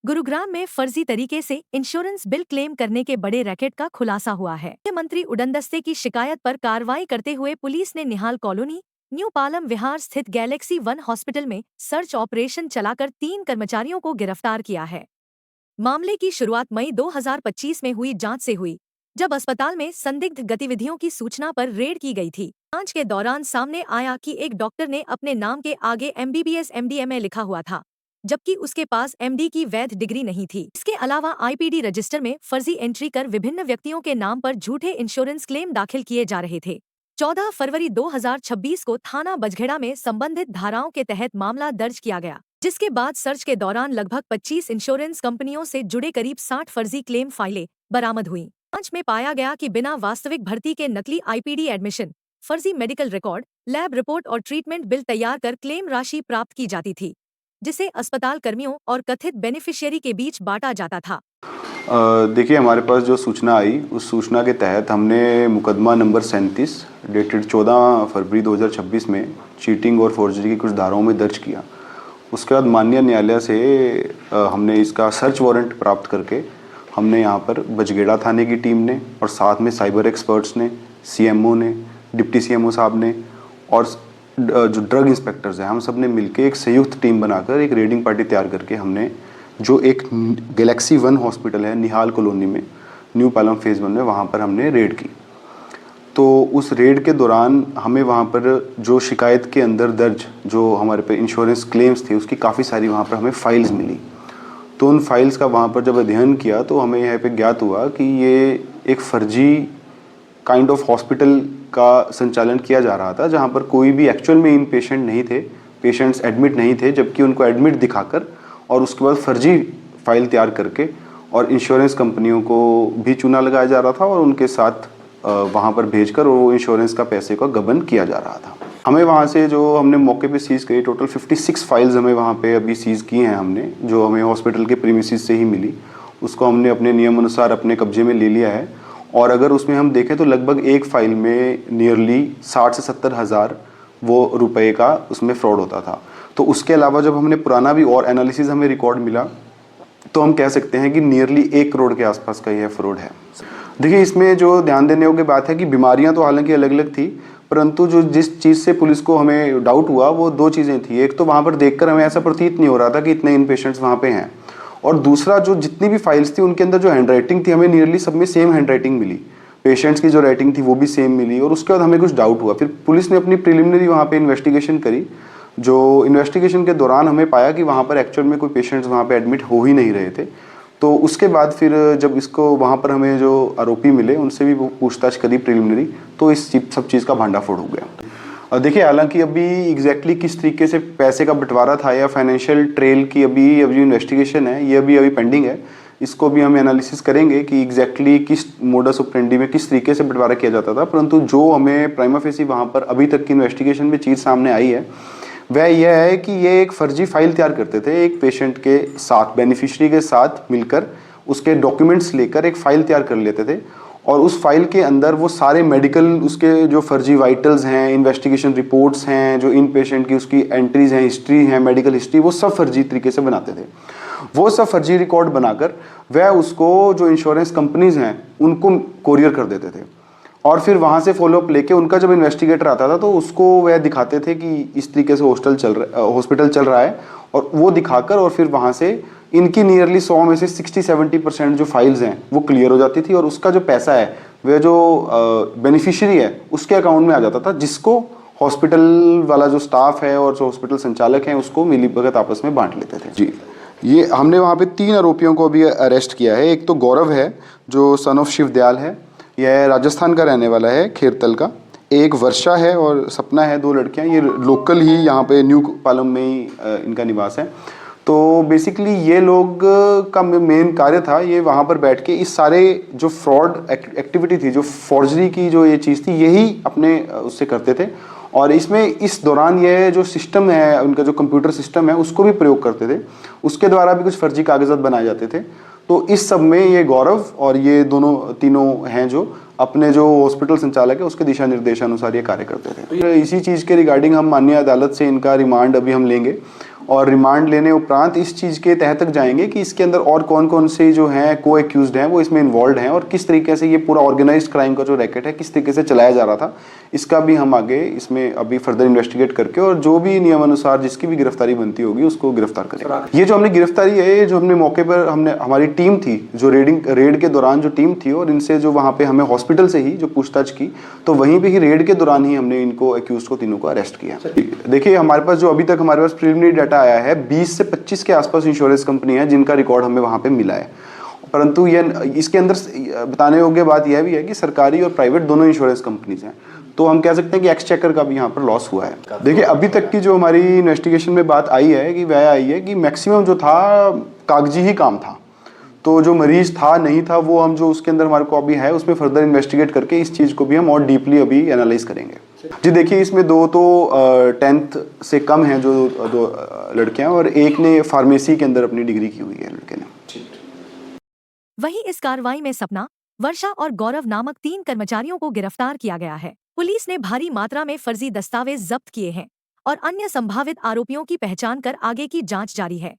गुरुग्राम में फर्जी तरीके से इंश्योरेंस बिल क्लेम करने के बड़े रैकेट का खुलासा हुआ है। मुख्यमंत्री उड़नदस्ते की शिकायत पर कार्रवाई करते हुए पुलिस ने निहाल कॉलोनी, न्यू पालम विहार स्थित गैलेक्सी वन हॉस्पिटल में सर्च ऑपरेशन चलाकर 3 कर्मचारियों को गिरफ्तार किया है। मामले की शुरुआत मई 2025 में हुई जांच से हुई, जब अस्पताल में संदिग्ध गतिविधियों की सूचना पर रेड की गई थी। जांच के दौरान सामने आया कि एक डॉक्टर ने अपने नाम के आगे MBBS MD MA लिखा हुआ था, जबकि उसके पास MD की वैध डिग्री नहीं थी। इसके अलावा IPD रजिस्टर में फर्जी एंट्री कर विभिन्न व्यक्तियों के नाम पर झूठे इंश्योरेंस क्लेम दाखिल किए जा रहे थे। 14 फरवरी 2026 को थाना बजखेड़ा में संबंधित धाराओं के तहत मामला दर्ज किया गया, जिसके बाद सर्च के दौरान लगभग 25 इंश्योरेंस कंपनियों से जुड़े करीब 60 फर्जी क्लेम फाइलें बरामद हुई। जांच में पाया गया कि बिना वास्तविक भर्ती के नकली IPD एडमिशन, फर्जी मेडिकल रिकॉर्ड, लैब रिपोर्ट और ट्रीटमेंट बिल तैयार कर क्लेम राशि प्राप्त की जाती थी, जिसे अस्पताल कर्मियों और कथित बेनिफिशियरी के बीच बांटा जाता था। देखिए, हमारे पास जो सूचना आई, उस सूचना के तहत हमने मुकदमा नंबर 37 डेटेड 14 फरवरी 2026 में चीटिंग और फोर्जरी की कुछ धाराओं में दर्ज किया। उसके बाद माननीय न्यायालय से हमने इसका सर्च वारंट प्राप्त करके हमने यहाँ पर बजखेड़ा थाने की टीम ने और साथ में साइबर एक्सपर्ट्स ने, CMO ने, डिप्टी CMO साहब ने और जो ड्रग इंस्पेक्टर्स हैं, हम सब ने मिलकर एक संयुक्त टीम बनाकर एक रेडिंग पार्टी तैयार करके हमने जो एक गैलेक्सी वन हॉस्पिटल है निहाल कॉलोनी में, न्यू पालम फेज़ 1 में, वहाँ पर हमने रेड की। तो उस रेड के दौरान हमें वहाँ पर जो शिकायत के अंदर दर्ज जो हमारे पे इंश्योरेंस क्लेम्स थे, उसकी काफ़ी सारी वहाँ पर हमें फाइल्स मिली। तो उन फाइल्स का वहाँ पर जब अध्ययन किया तो हमें यहाँ पे ज्ञात हुआ कि ये एक फर्जी काइंड ऑफ हॉस्पिटल का संचालन किया जा रहा था, जहाँ पर कोई भी एक्चुअल में इन पेशेंट नहीं थे, पेशेंट्स एडमिट नहीं थे, जबकि उनको एडमिट दिखाकर और उसके बाद फर्जी फाइल तैयार करके और इंश्योरेंस कंपनियों को भी चूना लगाया जा रहा था और उनके साथ वहाँ पर भेजकर वो इंश्योरेंस का पैसे का गबन किया जा रहा था। हमें वहाँ से जो हमने मौके पे सीज़ करी, टोटल 56 फाइल्स हमें वहाँ पे अभी सीज़ की हैं हमने, जो हमें हॉस्पिटल के प्रीमिसेस से ही मिली। उसको हमने अपने नियम अनुसार अपने कब्जे में ले लिया है और अगर उसमें हम देखें तो लगभग एक फ़ाइल में नियरली 60 से 70 हज़ार वो रुपए का उसमें फ्रॉड होता था। तो उसके अलावा जब हमने पुराना भी और एनालिसिस हमें रिकॉर्ड मिला तो हम कह सकते हैं कि नियरली 1 करोड़ के आसपास का यह फ्रॉड है। देखिए, इसमें जो ध्यान देने योग्य बात है कि बीमारियां तो हालांकि अलग अलग थी, परंतु जो जिस चीज़ से पुलिस को हमें डाउट हुआ वो 2 चीज़ें थी। एक तो वहाँ पर देखकर हमें ऐसा प्रतीत नहीं हो रहा था कि इतने इन पेशेंट्स वहाँ पे हैं, और दूसरा जो जितनी भी फाइल्स थी उनके अंदर जो हैंड राइटिंग थी, हमें नियरली सब में सेम हैंड राइटिंग मिली। पेशेंट्स की जो राइटिंग थी वो भी सेम मिली और उसके बाद हमें कुछ डाउट हुआ। फिर पुलिस ने अपनी प्रिलिमिनरी वहाँ पे इन्वेस्टिगेशन करी। जो इन्वेस्टिगेशन के दौरान हमें पाया कि वहाँ पर एक्चुअल में कोई पेशेंट्स वहाँ पे एडमिट हो ही नहीं रहे थे। तो उसके बाद फिर जब इसको वहाँ पर हमें जो आरोपी मिले उनसे भी वो पूछताछ करी प्रिलिमिनरी, तो इस सब चीज़ का भांडाफोड़ हो गया। देखिए, हालांकि अभी एग्जैक्टली किस तरीके से पैसे का बंटवारा था या फाइनेंशियल ट्रेल की अभी इन्वेस्टिगेशन है, ये अभी पेंडिंग है। इसको भी हम एनालिसिस करेंगे कि एग्जैक्टली किस मोडस ऑपरेंडी में किस तरीके से बंटवारा किया जाता था। परंतु जो हमें प्राइमा फेसी वहाँ पर अभी तक की इन्वेस्टिगेशन में चीज़ सामने आई है वह यह है कि ये एक फर्जी फाइल तैयार करते थे एक पेशेंट के साथ, बेनिफिशियरी के साथ मिलकर उसके डॉक्यूमेंट्स लेकर एक फ़ाइल तैयार कर लेते थे और उस फाइल के अंदर वो सारे मेडिकल उसके जो फर्जी वाइटल्स हैं, इन्वेस्टिगेशन रिपोर्ट्स हैं, जो इन पेशेंट की उसकी एंट्रीज हैं, हिस्ट्री हैं, मेडिकल हिस्ट्री, वो सब फर्जी तरीके से बनाते थे। वो सब फर्जी रिकॉर्ड बनाकर वह उसको जो इंश्योरेंस कंपनीज हैं उनको कोरियर कर देते थे और फिर वहाँ से फॉलोअप लेके उनका जब इन्वेस्टिगेटर आता था तो उसको वह दिखाते थे कि इस तरीके से हॉस्पिटल चल रहा है, और वो दिखाकर और फिर वहाँ से इनकी नियरली 100 में से 60-70% जो फाइल्स हैं वो क्लियर हो जाती थी और उसका जो पैसा है वह जो बेनिफिशियरी है उसके अकाउंट में आ जाता था, जिसको हॉस्पिटल वाला जो स्टाफ है और जो हॉस्पिटल संचालक हैं उसको मिलीभगत आपस में बांट लेते थे। जी, ये हमने वहाँ पे 3 आरोपियों को अभी अरेस्ट किया है। एक तो गौरव है जो सन ऑफ शिवदयाल है, यह राजस्थान का रहने वाला है, खेरतल का। एक वर्षा है और सपना है, 2 लड़कियां, ये लोकल ही यहाँ पे न्यू पालम में ही इनका निवास है। तो बेसिकली ये लोग का मेन कार्य था, ये वहाँ पर बैठ के इस सारे जो फ्रॉड एक्टिविटी थी, जो फॉर्जरी की जो ये चीज़ थी, यही अपने उससे करते थे। और इसमें इस दौरान ये जो सिस्टम है उनका, जो कंप्यूटर सिस्टम है, उसको भी प्रयोग करते थे। उसके द्वारा भी कुछ फर्जी कागजात बनाए जाते थे। तो इस सब में ये गौरव और ये तीनों हैं जो अपने जो हॉस्पिटल संचालक है उसके दिशा निर्देशानुसार ये कार्य करते थे। तो इसी चीज़ के रिगार्डिंग हम माननीय अदालत से इनका रिमांड अभी हम लेंगे और रिमांड लेने उपरांत इस चीज़ के तह तक जाएंगे कि इसके अंदर और कौन कौन से जो हैं को एक्यूज्ड हैं वो इसमें इन्वॉल्व हैं और किस तरीके से ये पूरा ऑर्गेनाइज्ड क्राइम का जो रैकेट है किस तरीके से चलाया जा रहा था, इसका भी हम आगे इसमें अभी फर्दर इन्वेस्टिगेट करके और जो भी नियमानुसार जिसकी भी गिरफ्तारी बनती होगी उसको गिरफ्तार करेंगे। ये जो हमने गिरफ्तारी है, ये जो हमने मौके पर हमारी टीम थी जो रेड के दौरान जो टीम थी और इनसे जो वहाँ पे हमें हॉस्पिटल से ही जो पूछताछ की, तो वहीं पे ही रेड के दौरान ही हमने इनको एक्यूज को तीनों को अरेस्ट किया। देखिए हमारे पास जो अभी तक हमारे पास प्रिलिमिनरी डाटा आया है 20 से 25 के आसपास इंश्योरेंस कंपनी है जिनका रिकॉर्ड हमें वहाँ पे मिला है, परंतु ये इसके अंदर बताने योग्य बात यह भी है कि सरकारी और प्राइवेट दोनों इंश्योरेंस कंपनीज हैं, तो हम कह सकते हैं कि एक्सचेकर का भी यहाँ पर लॉस हुआ है। देखिए अभी तक की जो हमारी इन्वेस्टिगेशन में बात आई है कि वह आई है कि मैक्सिमम जो था कागजी ही काम था, तो जो मरीज था नहीं था वो हम जो उसके अंदर हमारे को अभी है उसमें फर्दर इन्वेस्टिगेट करके इस चीज़ को भी हम और डीपली अभी एनालाइज करेंगे। जी देखिए इसमें दो तो 10th से कम हैं जो दो लड़के हैं और एक ने फार्मेसी के अंदर अपनी डिग्री की हुई है लड़के ने। वहीं इस कार्रवाई में सपना, वर्षा और गौरव नामक 3 कर्मचारियों को गिरफ्तार किया गया है। पुलिस ने भारी मात्रा में फर्जी दस्तावेज जब्त किए हैं और अन्य संभावित आरोपियों की पहचान कर आगे की जांच जारी है।